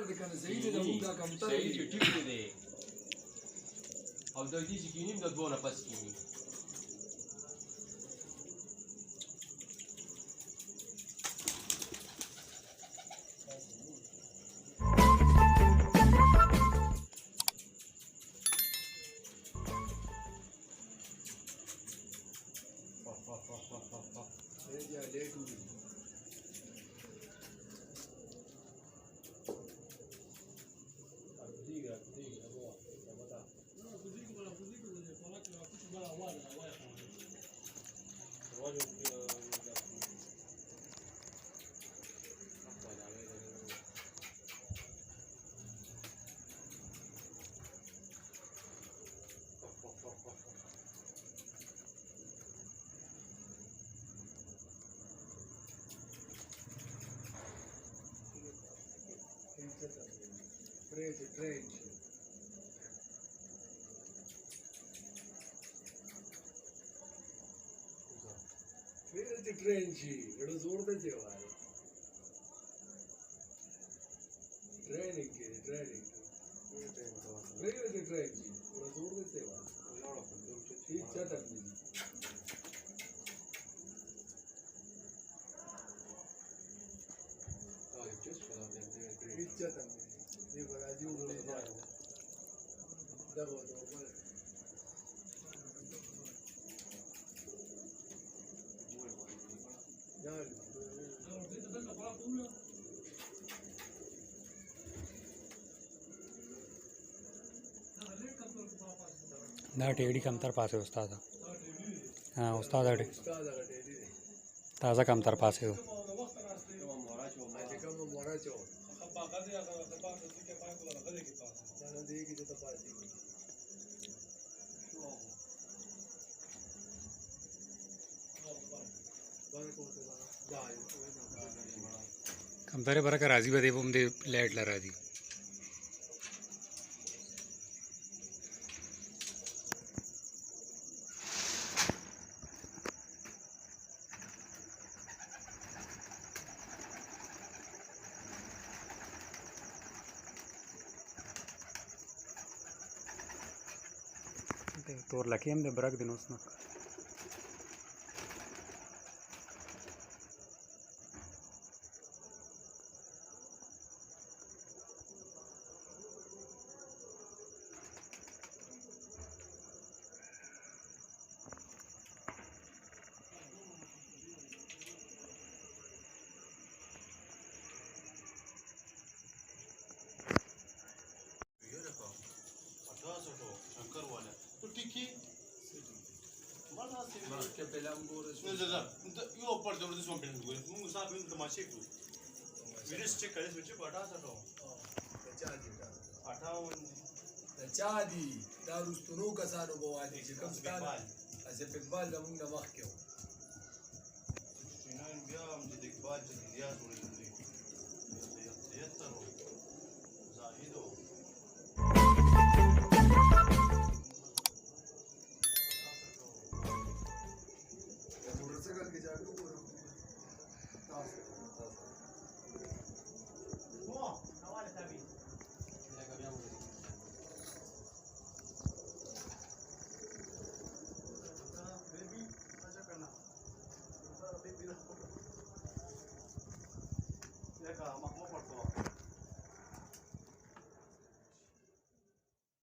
د کنه صحیح دی موږ دا کم تر صحیح دی ټیک دی او د دې چې کینیم د دوه نه پس کینی ट्रेन ची एवढं जोरदार जेवण ट्रेनिंग केली ट्रेनिंग ट्रेन ची एवढं जोरदार जेवण इच्छा टाकली इच्छा टाकली हे बघा जीव दाखवतो دا टेडी कमतर पास है उस्ताद हाँ उस्ताद ताज़ा कमतर पास है कमतरे बरं का राजी बदे बुम दे लाइट ला राजी तोर लकी हम दे ब्रक दिन उसना che pelambore io per dove sono per due non sa ben ma c'è tu video check करे सोचे बटा सा तो चादी دا رستنو کسانو بوادي چې کوم ستان از اقبال د موږ نه مخکې و بیا هم د اقبال د زیات ورې